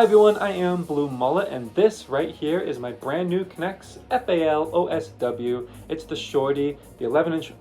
Hi everyone, I am Blue Mullet, and this right here is my brand new NEX FAL OSW. It's the shorty, the 11-inch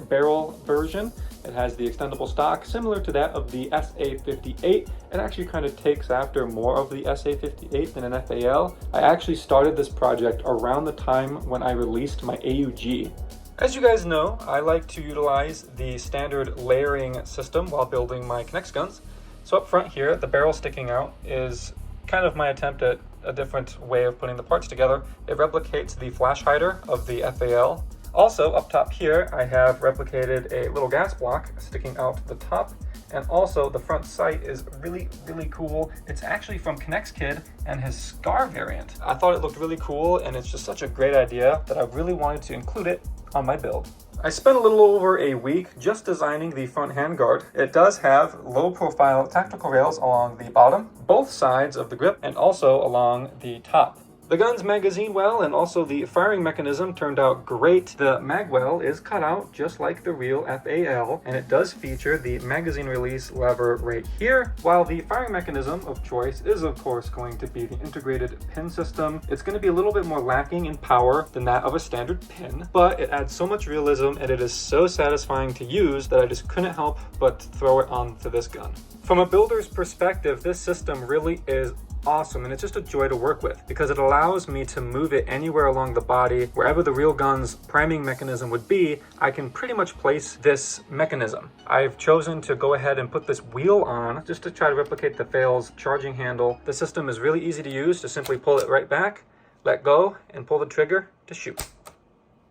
barrel version. It has the extendable stock similar to that of the SA58. It actually kind of takes after more of the SA58 than an FAL. I actually started this project around the time when I released my AUG. As you guys know, I like to utilize the standard layering system while building my NEX guns. So up front here, the barrel sticking out is kind of my attempt at a different way of putting the parts together. It replicates the flash hider of the FAL. Also up top here, I have replicated a little gas block sticking out the top, and also the front sight is really cool. It's actually from NEX Kid and his Scar variant. I thought it looked really cool, and it's just such a great idea that I really wanted to include it on my build. I spent a little over a week just designing the front handguard. It does have low profile tactical rails along the bottom, both sides of the grip, and also along the top. The gun's magazine well and also the firing mechanism turned out great. The mag well is cut out just like the real FAL, and it does feature the magazine release lever right here, while the firing mechanism of choice is of course going to be the integrated pin system. It's going to be a little bit more lacking in power than that of a standard pin, but it adds so much realism and it is so satisfying to use that I just couldn't help but throw it onto this gun. From a builder's perspective, this system really is awesome, and it's just a joy to work with because it allows me to move it anywhere along the body. Wherever the real gun's priming mechanism would be, I can pretty much place this mechanism. I've chosen to go ahead and put this wheel on just to try to replicate the FAL's charging handle. The system is really easy to use. Just simply pull it right back, let go, and pull the trigger to shoot.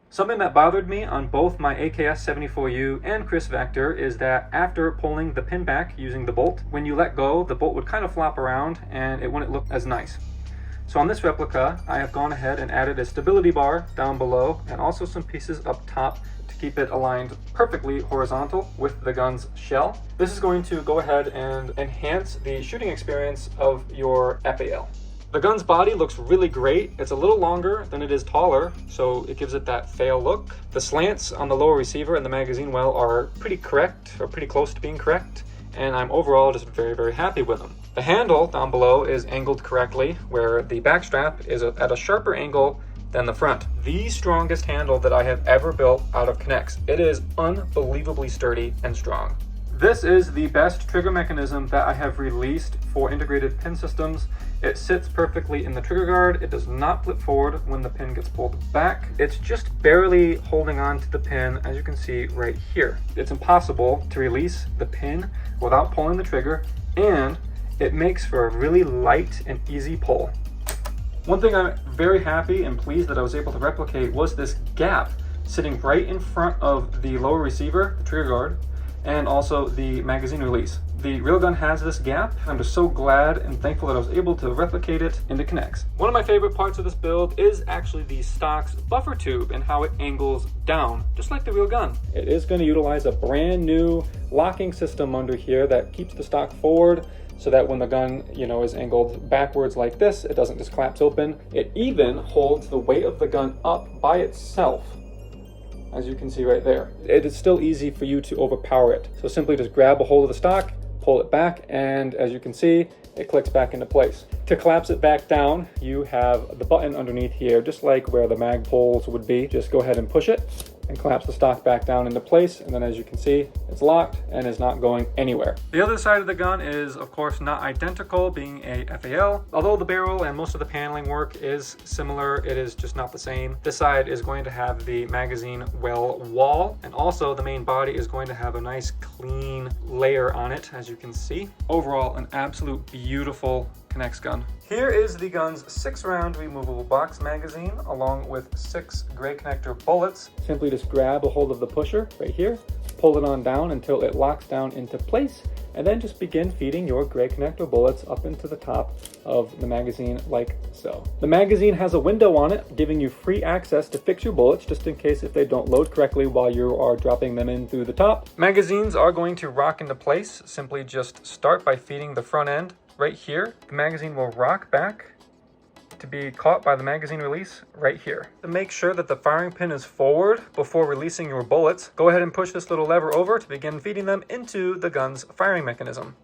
Something that bothered me on both my AKS-74U and Chris Vector is that after pulling the pin back using the bolt, when you let go, the bolt would kind of flop around and it wouldn't look as nice. So on this replica, I have gone ahead and added a stability bar down below and also some pieces up top to keep it aligned perfectly horizontal with the gun's shell. This is going to go ahead and enhance the shooting experience of your FAL. The gun's body looks really great. It's a little longer than it is taller, so it gives it that FAL look. The slants on the lower receiver and the magazine well are pretty correct, or pretty close to being correct, and I'm overall just very happy with them. The handle down below is angled correctly, where the back strap is at a sharper angle than the front. The strongest handle that I have ever built out of NEX. It is unbelievably sturdy and strong. This is the best trigger mechanism that I have released for integrated pin systems. It sits perfectly in the trigger guard. It does not flip forward when the pin gets pulled back. It's just barely holding on to the pin, as you can see right here. It's impossible to release the pin without pulling the trigger, and it makes for a really light and easy pull. One thing I'm very happy and pleased that I was able to replicate was this gap sitting right in front of the lower receiver, the trigger guard, and also the magazine release. The real gun has this gap. I'm just so glad and thankful that I was able to replicate it into NEX. One of my favorite parts of this build is actually the stock's buffer tube and how it angles down, just like the real gun. It is going to utilize a brand new locking system under here that keeps the stock forward so that when the gun, is angled backwards like this, it doesn't just collapse open. It even holds the weight of the gun up by itself, as you can see right there. It is still easy for you to overpower it. So simply just grab a hold of the stock, pull it back, and as you can see, it clicks back into place. To collapse it back down, you have the button underneath here, just like where the mag poles would be. Just go ahead and push it and collapse the stock back down into place, and then as you can see, it's locked and is not going anywhere. The other side of the gun is of course not identical, being a FAL. Although the barrel and most of the paneling work is similar, it is just not the same. This side is going to have the magazine well wall, and also the main body is going to have a nice clean layer on it, as you can see. Overall, an absolute beautiful NEX gun. Here is the gun's 6-round removable box magazine along with 6 gray connector bullets. Simply just grab a hold of the pusher right here, pull it on down until it locks down into place, and then just begin feeding your gray connector bullets up into the top of the magazine like so. The magazine has a window on it giving you free access to fix your bullets just in case if they don't load correctly while you are dropping them in through the top. Magazines are going to rock into place. Simply just start by feeding the front end right here. The magazine will rock back to be caught by the magazine release right here. To make sure that the firing pin is forward before releasing your bullets, go ahead and push this little lever over to begin feeding them into the gun's firing mechanism.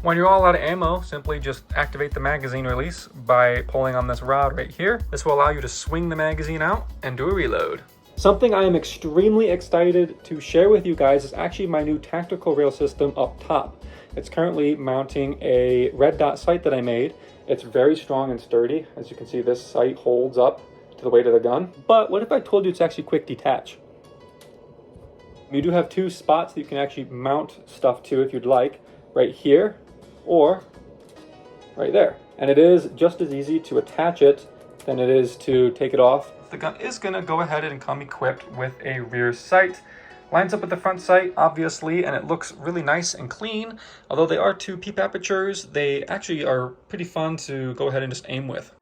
When you're all out of ammo, simply just activate the magazine release by pulling on this rod right here. This will allow you to swing the magazine out and do a reload. Something I am extremely excited to share with you guys is actually my new tactical rail system up top. It's currently mounting a red dot sight that I made. It's very strong and sturdy. As you can see, this sight holds up to the weight of the gun. But what if I told you it's actually quick detach? You do have two spots that you can actually mount stuff to if you'd like, right here or right there. And it is just as easy to attach it than it is to take it off. The gun is going to go ahead and come equipped with a rear sight. Lines up with the front sight, obviously, and it looks really nice and clean. Although they are two peep apertures, they actually are pretty fun to go ahead and just aim with.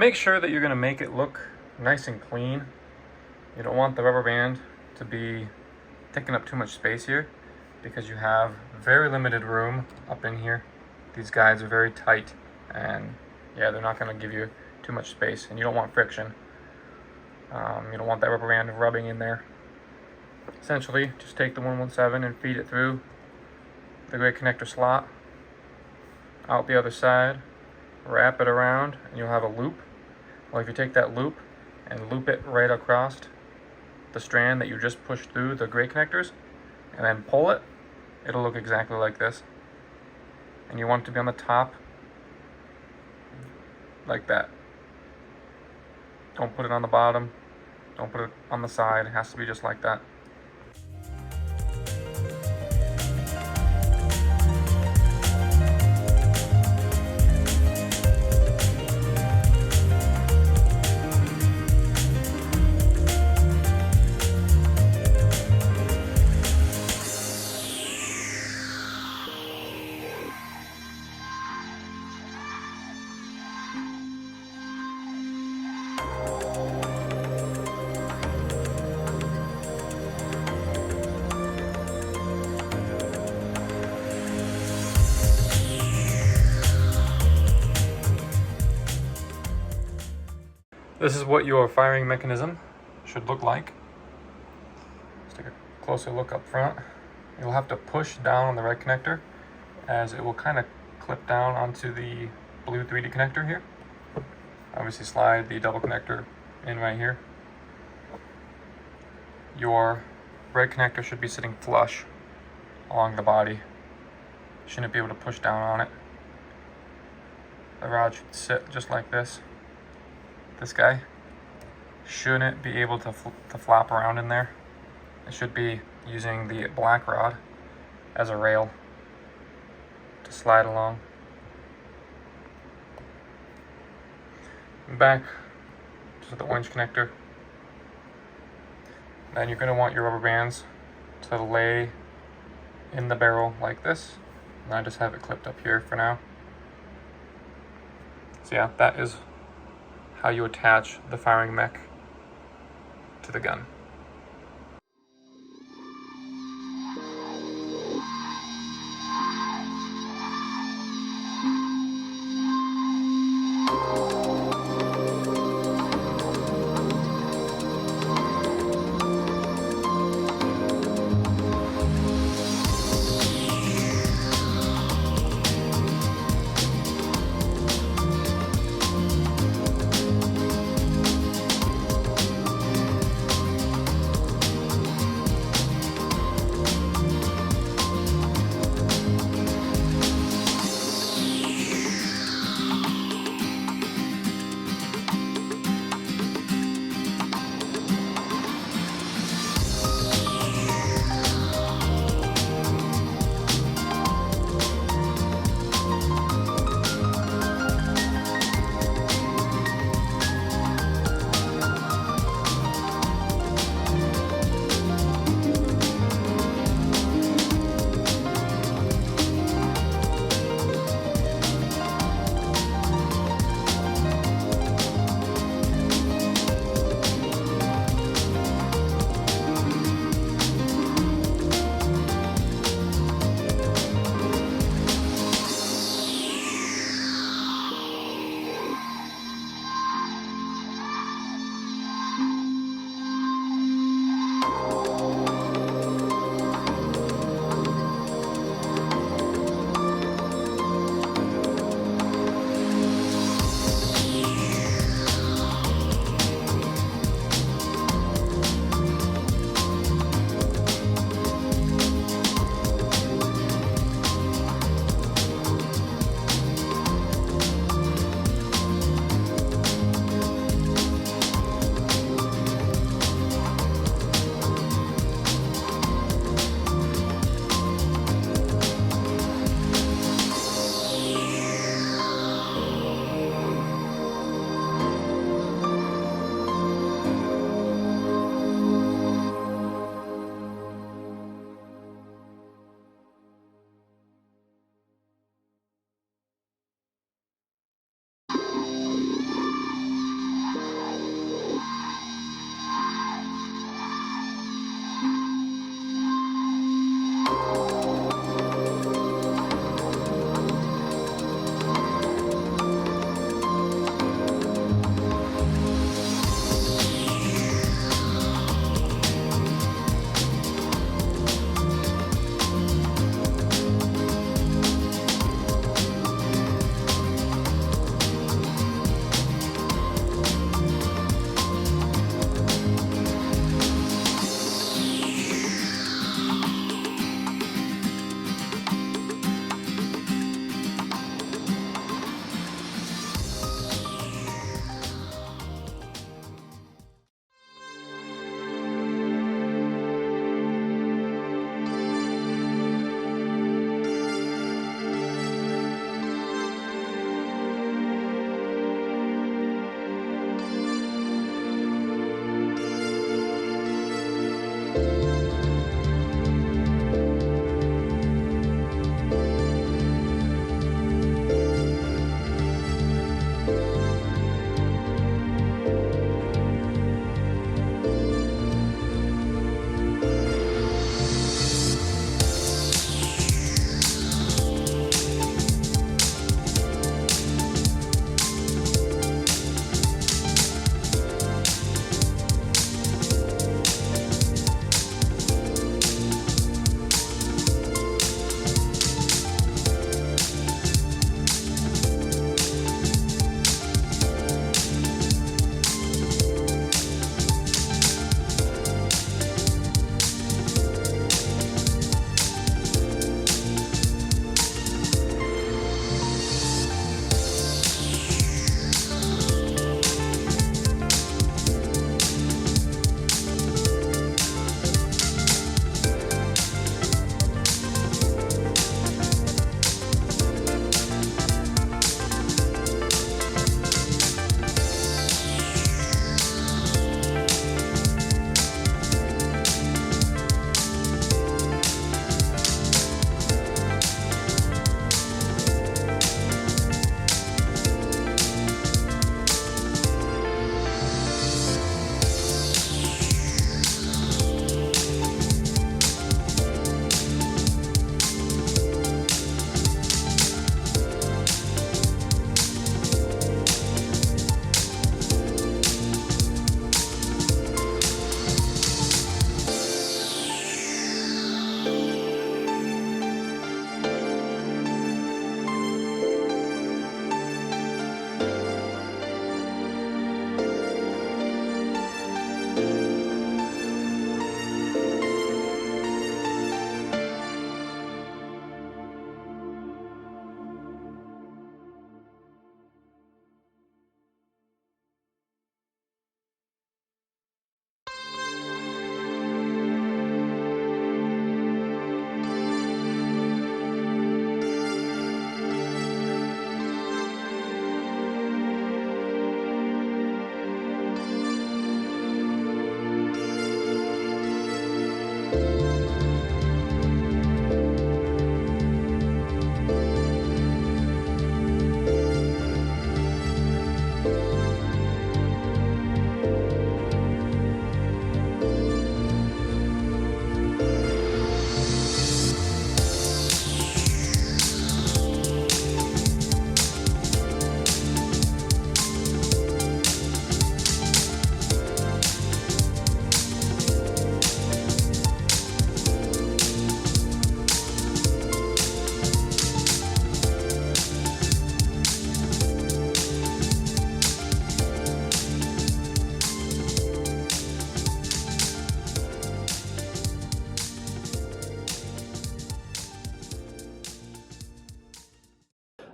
Make sure that you're going to make it look nice and clean. You don't want the rubber band to be taking up too much space here because you have very limited room up in here. These guides are very tight and yeah, they're not going to give you too much space, and you don't want friction. You don't want that rubber band rubbing in there. Essentially, just take the 117 and feed it through the gray connector slot, out the other side, wrap it around, and you'll have a loop. Well, if you take that loop and loop it right across the strand that you just pushed through the gray connectors, and then pull it, it'll look exactly like this. And you want it to be on the top, like that. Don't put it on the bottom, don't put it on the side, it has to be just like that. This is what your firing mechanism should look like. Let's take a closer look up front. You'll have to push down on the red connector as it will kind of clip down onto the blue 3D connector here. Obviously slide the double connector in right here. Your red connector should be sitting flush along the body. Shouldn't be able to push down on it. The rod should sit just like this. This guy shouldn't be able to flop around in there. It should be using the black rod as a rail to slide along. Back to the orange connector. Then you're going to want your rubber bands to lay in the barrel like this. And I just have it clipped up here for now. So yeah, that is how you attach the firing mech to the gun.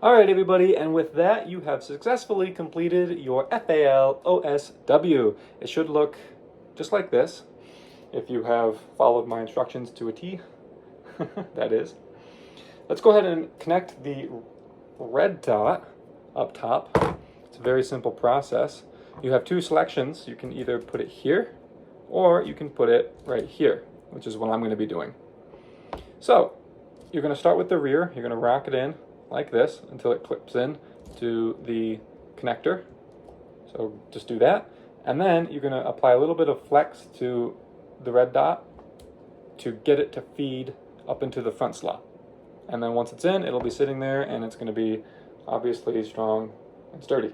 All right, everybody, and with that, you have successfully completed your FAL OSW. It should look just like this if you have followed my instructions to a T, that is. Let's go ahead and connect the red dot up top. It's a very simple process. You have two selections. You can either put it here or you can put it right here, which is what I'm going to be doing. So you're going to start with the rear. You're going to rock it in like this until it clips in to the connector. So just do that. And then you're going to apply a little bit of flex to the red dot to get it to feed up into the front slot. And then once it's in, it'll be sitting there and it's going to be obviously strong and sturdy.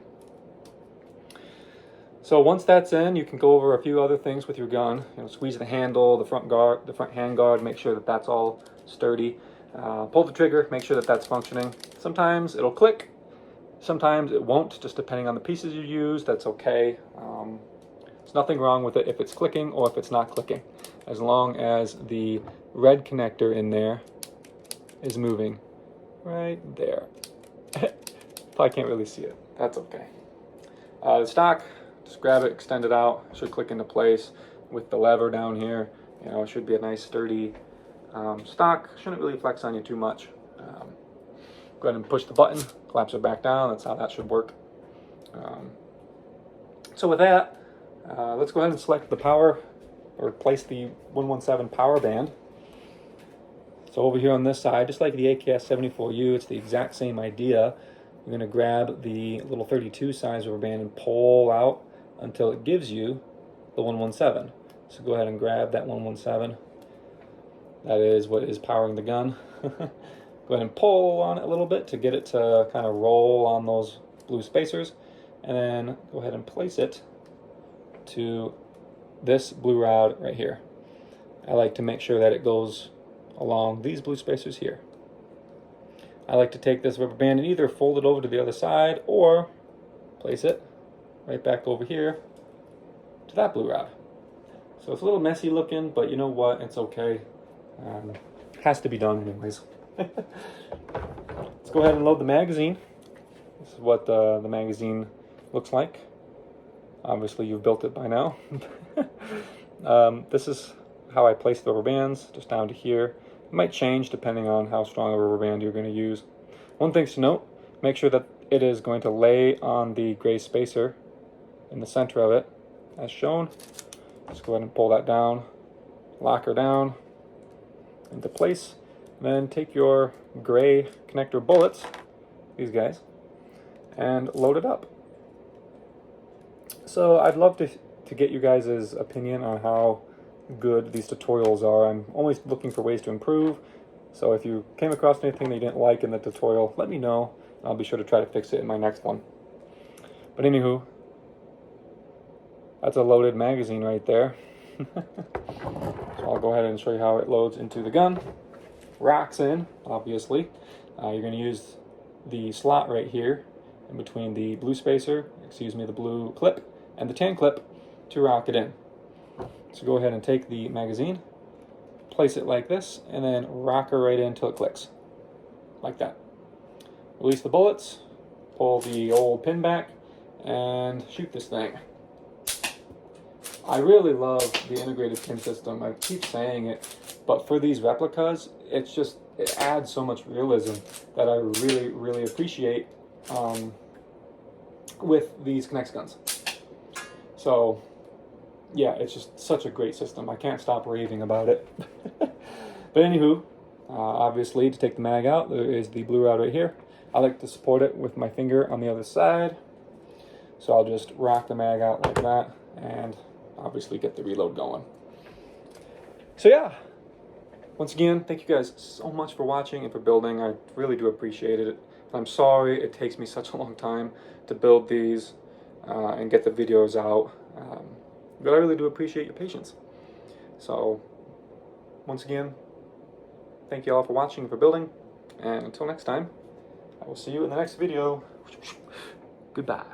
So once that's in, you can go over a few other things with your gun. Squeeze the handle, the front hand guard, make sure that that's all sturdy. Pull the trigger, make sure that that's functioning. Sometimes it'll click, sometimes it won't, just depending on the pieces you use. That's okay. There's nothing wrong with it if it's clicking or if it's not clicking, as long as the red connector in there is moving right there. Probably can't really see it. That's okay. The stock, just grab it, extend it out. It should click into place with the lever down here. It should be a nice sturdy stock. Shouldn't really flex on you too much. Go ahead and push the button, collapse it back down. That's how that should work. So with that, let's go ahead and select the power, or place the 117 power band. So over here on this side, just like the AKS-74U, it's the exact same idea. You're going to grab the little 32 size rubber band and pull out until it gives you the 117. So go ahead and grab that 117. That is what is powering the gun. Go ahead and pull on it a little bit to get it to kind of roll on those blue spacers. And then go ahead and place it to this blue rod right here. I like to make sure that it goes along these blue spacers here. I like to take this rubber band and either fold it over to the other side or place it right back over here to that blue rod. So it's a little messy looking, but you know what? It's okay. Has to be done anyways. Let's go ahead and load the magazine. This is what the magazine looks like. Obviously you've built it by now. This is how I place the rubber bands, just down to here. It might change depending on how strong a rubber band you're going to use. One thing to note, make sure that it is going to lay on the gray spacer in the center of it, as shown. Just go ahead and pull that down, lock her down into place, and then take your gray connector bullets, these guys, and load it up. So I'd love to get you guys' opinion on how good these tutorials are. I'm always looking for ways to improve, so if you came across anything that you didn't like in the tutorial, let me know. I'll be sure to try to fix it in my next one. But anywho, that's a loaded magazine right there. So I'll go ahead and show you how it loads into the gun. Rocks in, obviously. You're going to use the slot right here in between the blue spacer, the blue clip, and the tan clip to rock it in. So go ahead and take the magazine, place it like this, and then rock her right in until it clicks. Like that. Release the bullets, pull the old pin back, and shoot this thing. I really love the integrated pin system. I keep saying it, but for these replicas, it adds so much realism that I really, really appreciate with these NEX guns. So yeah, it's just such a great system. I can't stop raving about it. But anywho, obviously to take the mag out, there is the blue rod right here. I like to support it with my finger on the other side. So I'll just rock the mag out like that and obviously get the reload going. So yeah, once again, thank you guys so much for watching and for building. I really do appreciate it. I'm sorry it takes me such a long time to build these and get the videos out. But I really do appreciate your patience. So, once again, thank you all for watching and for building. And until next time, I will see you in the next video. Goodbye.